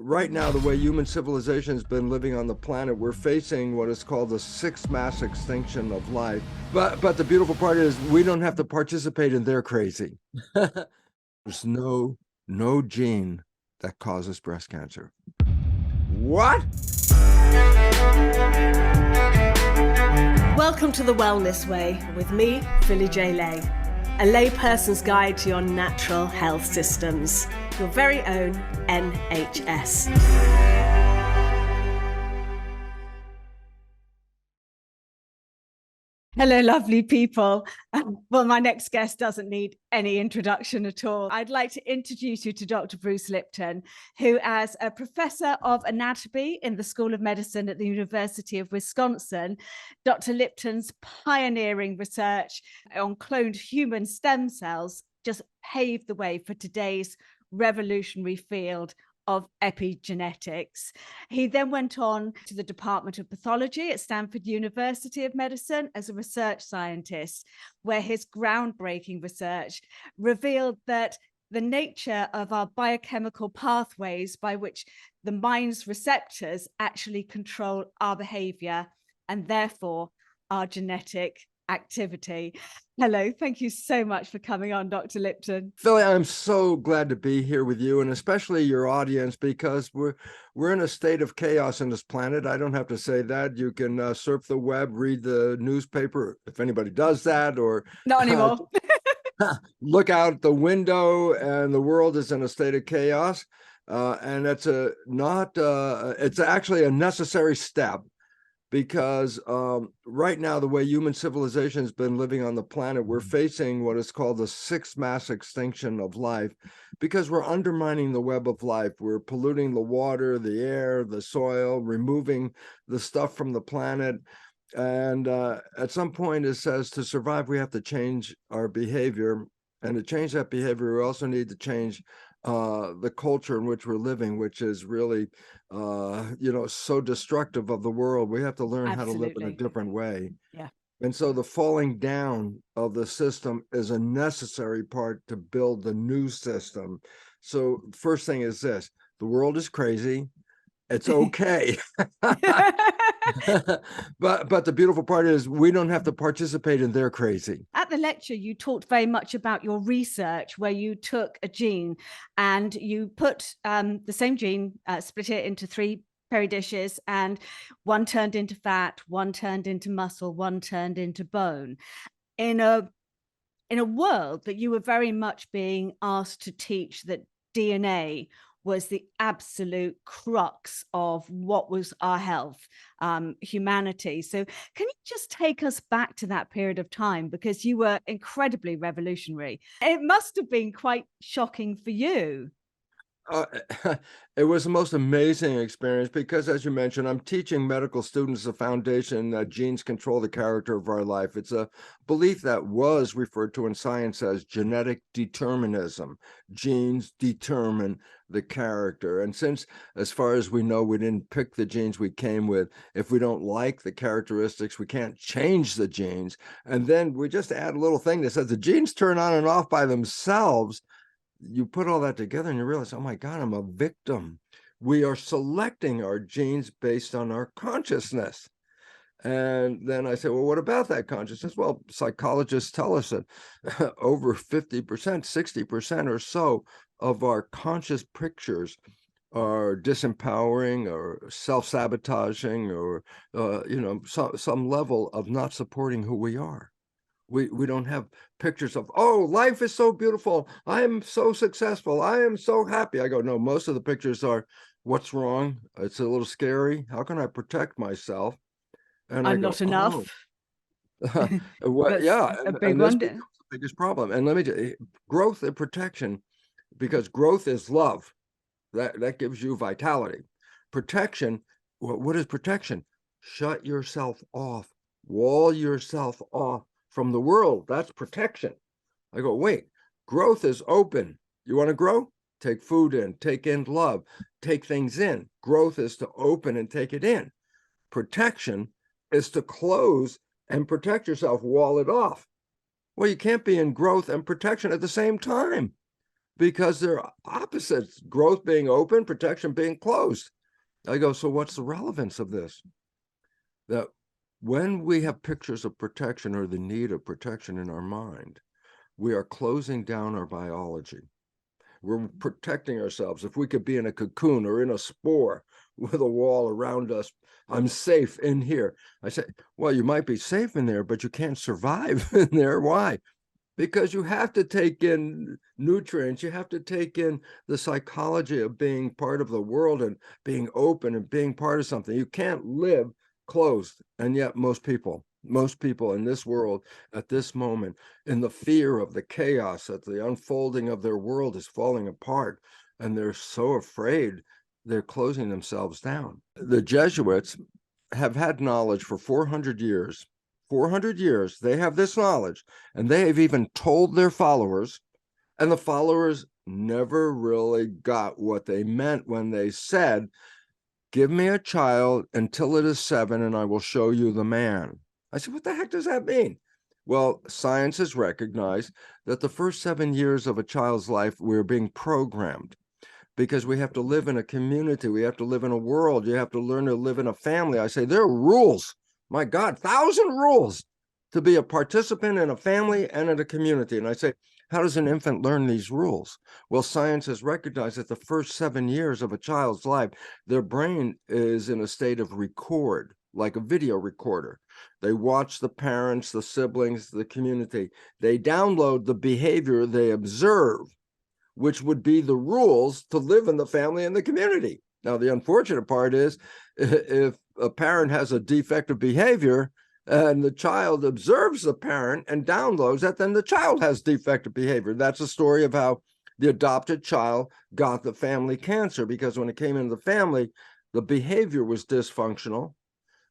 Right now, the way human civilization has been living on the planet, we're facing what is called the sixth mass extinction of life. But the beautiful part is we don't have to participate in their crazy. There's no gene that causes breast cancer. What? Welcome to The Wellness Way with me, Philly J. Lay, a layperson's guide to your natural health systems, your very own NHS. Hello, lovely people. Well, my next guest doesn't need any introduction at all. I'd like to introduce you to Dr. Bruce Lipton, who, as a professor of anatomy in the School of Medicine at the University of Wisconsin, Dr. Lipton's pioneering research on cloned human stem cells just paved the way for today's revolutionary field of epigenetics. He then went on to the Department of Pathology at Stanford University of Medicine as a research scientist, where his groundbreaking research revealed that the nature of our biochemical pathways by which the mind's receptors actually control our behavior and therefore our genetic activity. Hello, thank you so much for coming on, Dr. Lipton. Philly, I'm so glad to be here with you and especially your audience, because we're in a state of chaos on this planet. I don't have to say that. You can surf the web, read the newspaper, if anybody does that, or Not anymore. look out the window and the world is in a state of chaos. And it's it's actually a necessary step. Because right now, the way human civilization has been living on the planet, we're facing what is called the sixth mass extinction of life, because we're undermining the web of life. We're polluting the water, the air, the soil, removing the stuff from the planet. And at some point, it says to survive, we have to change our behavior. And to change that behavior, we also need to change the culture in which we're living, which is really, so destructive of the world. We have to learn how to live in a different way. Yeah. And so the falling down of the system is a necessary part to build the new system. So first thing is this: the world is crazy. It's okay. But the beautiful part is we don't have to participate in their crazy. At the lecture, you talked very much about your research, where you took a gene and you put the same gene, split it into three peridishes, and one turned into fat, one turned into muscle, one turned into bone. In a world that you were very much being asked to teach that DNA was the absolute crux of what was our health, humanity. So can you just take us back to that period of time? Because you were incredibly revolutionary. It must have been quite shocking for you. It was the most amazing experience because, as you mentioned, I'm teaching medical students the foundation that genes control the character of our life. It's a belief that was referred to in science as genetic determinism. Genes determine the character. And since, as far as we know, we didn't pick the genes we came with, if we don't like the characteristics, we can't change the genes. And then we just add a little thing that says the genes turn on and off by themselves. You put all that together and you realize, oh my God, I'm a victim. We are selecting our genes based on our consciousness. And then I say, well, what about that consciousness? Well, psychologists tell us that over 50%, 60% or so of our conscious pictures are disempowering or self-sabotaging or, some level of not supporting who we are. We don't have pictures of, oh, life is so beautiful. I am so successful. I am so happy. I go, no, most of the pictures are, what's wrong? It's a little scary. How can I protect myself? And I'm not enough. Well, yeah, a big and this one. becomes the biggest problem. And let me tell you, growth and protection, because growth is love. That gives you vitality. Protection, what is protection? Shut yourself off, wall yourself off from the world. That's protection. I go, wait, growth is open. You want to grow? Take food in, take in love, take things in. Growth is to open and take it in. Protection is to close and protect yourself, wall it off. Well, you can't be in growth and protection at the same time. because they're opposites, growth being open, protection being closed. I go, so what's the relevance of this? That when we have pictures of protection or the need of protection in our mind, we are closing down our biology. We're protecting ourselves. If we could be in a cocoon or in a spore with a wall around us, I'm safe in here. I say, well, you might be safe in there, but you can't survive in there. Why? Because you have to take in nutrients. You have to take in the psychology of being part of the world and being open and being part of something. You can't live closed. And yet most people in this world at this moment, in the fear of the chaos, that the unfolding of their world is falling apart, and they're so afraid, they're closing themselves down. The Jesuits have had knowledge for 400 years. 400 years, they have this knowledge, and they have even told their followers, and the followers never really got what they meant when they said, give me a child until it is 7 and I will show you the man. I said, what the heck does that mean? Well, science has recognized that the first 7 years of a child's life, we're being programmed, because we have to live in a community. We have to live in a world. You have to learn to live in a family. I say, there are rules. My God, 1,000 rules to be a participant in a family and in a community. And I say, how does an infant learn these rules? Well, science has recognized that the first 7 years of a child's life, their brain is in a state of record, like a video recorder. They watch the parents, the siblings, the community. They download the behavior they observe, which would be the rules to live in the family and the community. Now, the unfortunate part is if a parent has a defective behavior and the child observes the parent and downloads that, then the child has defective behavior. That's the story of how the adopted child got the family cancer, because when it came into the family, the behavior was dysfunctional.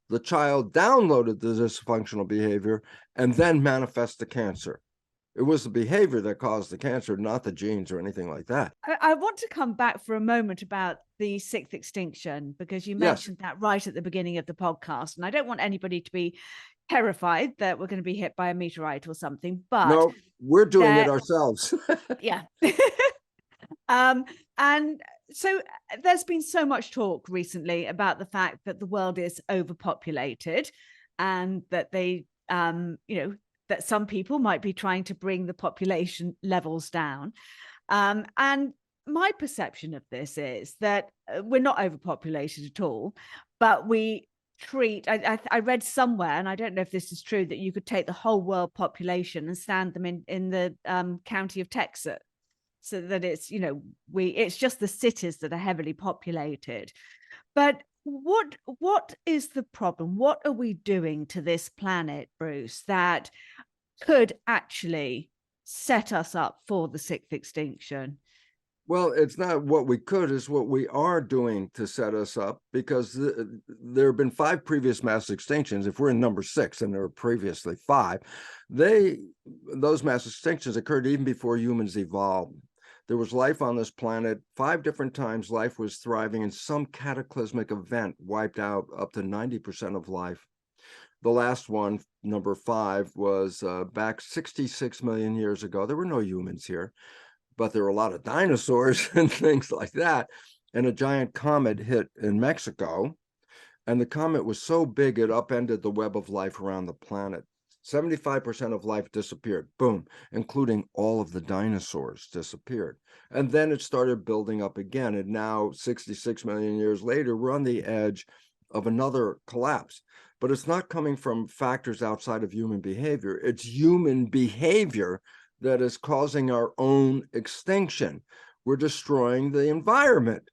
The child downloaded the dysfunctional behavior and then manifests the cancer. It was the behavior that caused the cancer, not the genes or anything like that. I want to come back for a moment about the sixth extinction, because you Yes. mentioned that right at the beginning of the podcast. And I don't want anybody to be terrified that we're going to be hit by a meteorite or something, but No, we're doing it there, ourselves. yeah. And so there's been so much talk recently about the fact that the world is overpopulated, and that they, that some people might be trying to bring the population levels down. And my perception of this is that we're not overpopulated at all, but we treat, I read somewhere, and I don't know if this is true, that you could take the whole world population and stand them in the county of Texas, so that it's, it's just the cities that are heavily populated. But what is the problem? What are we doing to this planet, Bruce, that could actually set us up for the sixth extinction? Well, it's not what we could, it's what we are doing to set us up, because there have been 5 previous mass extinctions. If we're in number 6 and there were previously 5, those mass extinctions occurred even before humans evolved. There was life on this planet. 5 different times life was thriving, and some cataclysmic event wiped out up to 90% of life. The last one, number 5, was back 66 million years ago. There were no humans here, but there were a lot of dinosaurs and things like that. And a giant comet hit in Mexico, and the comet was so big it upended the web of life around the planet. 75% of life disappeared, boom, including all of the dinosaurs disappeared. And then it started building up again. And now, 66 million years later, we're on the edge of another collapse. But it's not coming from factors outside of human behavior. It's human behavior that is causing our own extinction. We're destroying the environment.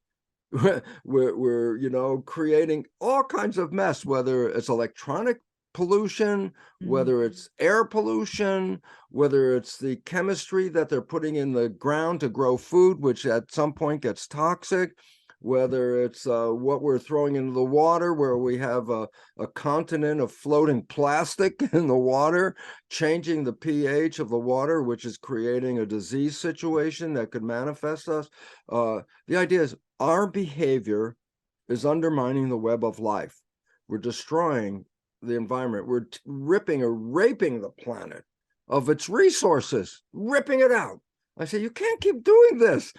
We're creating all kinds of mess, whether it's electronic pollution, whether it's air pollution, whether it's the chemistry that they're putting in the ground to grow food, which at some point gets toxic, whether it's what we're throwing into the water, where we have a continent of floating plastic in the water, changing the pH of the water, which is creating a disease situation that could manifest us. The idea is our behavior is undermining the web of life. We're destroying the environment. We're ripping or raping the planet of its resources, ripping it out. I say, you can't keep doing this.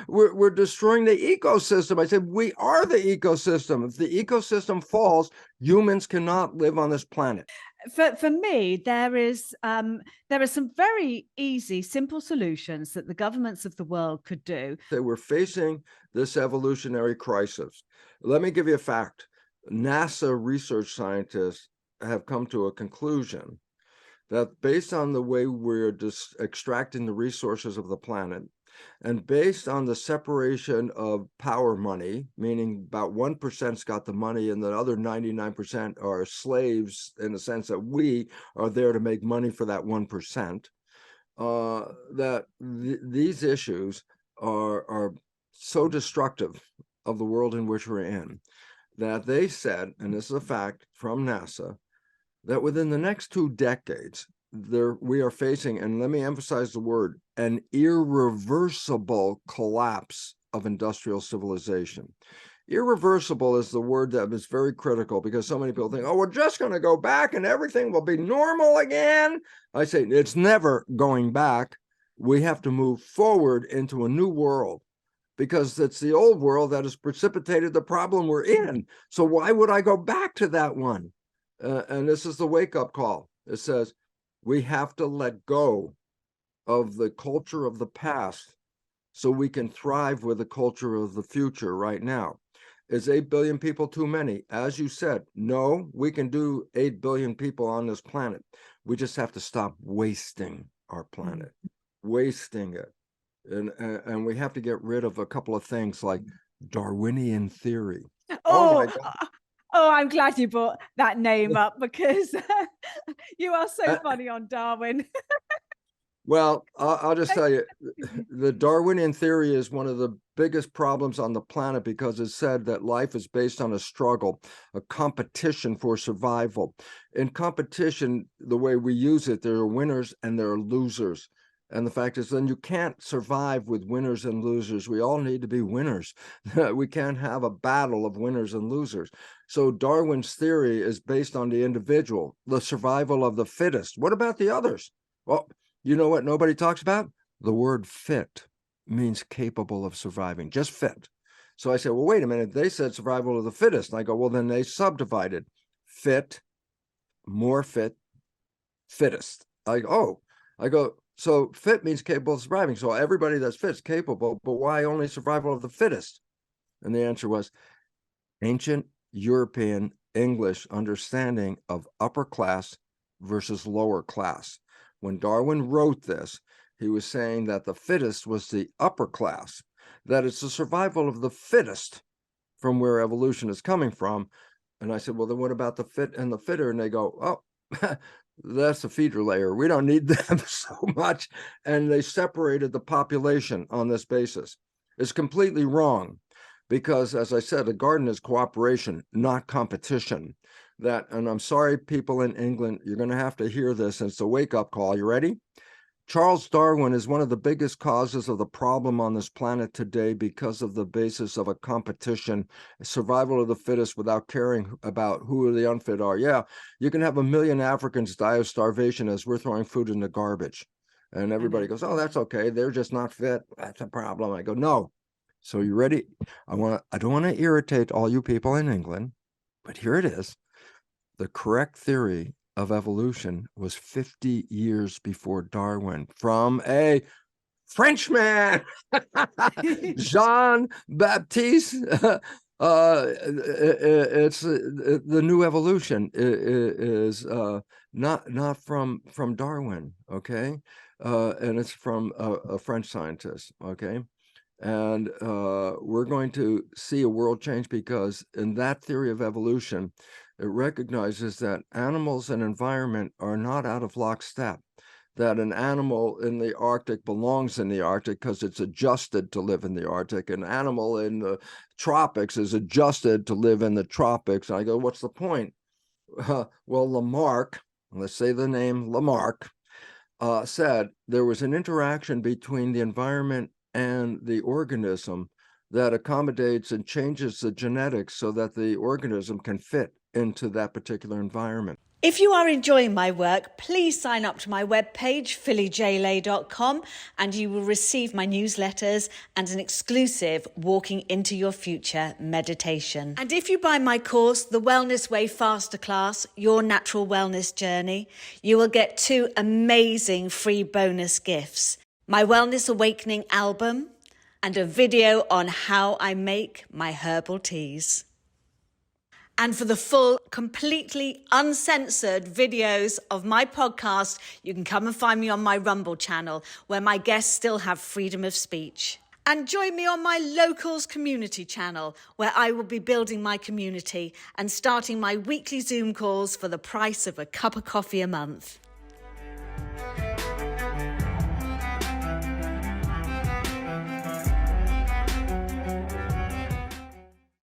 We're destroying the ecosystem. I said, we are the ecosystem. If the ecosystem falls, humans cannot live on this planet. For me, there are some very easy, simple solutions that the governments of the world could do. They were facing this evolutionary crisis. Let me give you a fact. NASA research scientists have come to a conclusion that based on the way we're extracting the resources of the planet, and based on the separation of power money, meaning about 1%'s got the money and the other 99% are slaves in the sense that we are there to make money for that 1%, that these issues are so destructive of the world in which we're in that they said, and this is a fact from NASA, that within the next 2 decades, we are facing, and let me emphasize the word, an irreversible collapse of industrial civilization. Irreversible is the word that is very critical because so many people think, oh, we're just going to go back and everything will be normal again. I say it's never going back. We have to move forward into a new world because it's the old world that has precipitated the problem we're in. So why would I go back to that one? And this is the wake-up call. It says we have to let go of the culture of the past so we can thrive with the culture of the future right now. Is 8 billion people too many? As you said, no, we can do 8 billion people on this planet. We just have to stop wasting our planet, wasting it. And we have to get rid of a couple of things like Darwinian theory. Oh my Oh, God. oh, I'm glad you brought that name up because you are so Uh, funny on Darwin. Well, I'll just tell you, the Darwinian theory is one of the biggest problems on the planet because it said that life is based on a struggle, a competition for survival. In competition, the way we use it, there are winners and there are losers. And the fact is, then you can't survive with winners and losers. We all need to be winners. We can't have a battle of winners and losers. So Darwin's theory is based on the individual, the survival of the fittest. What about the others? Well, you know what nobody talks about? The word fit means capable of surviving, just fit. So I said, well, wait a minute. They said survival of the fittest. And I go, well, then they subdivided fit, more fit, fittest. I go, so fit means capable of surviving. So everybody that's fit is capable, but why only survival of the fittest? And the answer was ancient European English understanding of upper class versus lower class. When Darwin wrote this, he was saying that the fittest was the upper class, that it's the survival of the fittest from where evolution is coming from. And I said, well, then what about the fit and the fitter? And they go, oh, that's the feeder layer. We don't need them so much. And they separated the population on this basis. It's completely wrong because, as I said, a garden is cooperation, not competition. And I'm sorry, people in England, you're going to have to hear this, and it's a wake-up call. You ready? Charles Darwin is one of the biggest causes of the problem on this planet today because of the basis of a competition, survival of the fittest without caring about who the unfit are. Yeah, you can have 1 million Africans die of starvation as we're throwing food in the garbage. And everybody goes, oh, that's okay. They're just not fit. That's a problem. I go, no. So you ready? I don't want to irritate all you people in England, but here it is. The correct theory of evolution was 50 years before Darwin from a Frenchman, Jean Baptiste. It's the new evolution is not from Darwin, okay, and it's from a French scientist, okay. And we're going to see a world change because in that theory of evolution, it recognizes that animals and environment are not out of lockstep, that an animal in the Arctic belongs in the Arctic because it's adjusted to live in the Arctic. An animal in the tropics is adjusted to live in the tropics. And I go, what's the point? Well, Lamarck, let's say the name Lamarck, said there was an interaction between the environment and the organism that accommodates and changes the genetics so that the organism can fit into that particular environment. If you are enjoying my work, please sign up to my webpage, phillyjlay.com, and you will receive my newsletters and an exclusive Walking into Your Future meditation. And if you buy my course, The Wellness Way Faster Class, Your Natural Wellness Journey, you will get 2 amazing free bonus gifts: my Wellness Awakening album and a video on how I make my herbal teas. And for the full, completely uncensored videos of my podcast, you can come and find me on my Rumble channel, where my guests still have freedom of speech. And join me on my Locals community channel, where I will be building my community and starting my weekly Zoom calls for the price of a cup of coffee a month.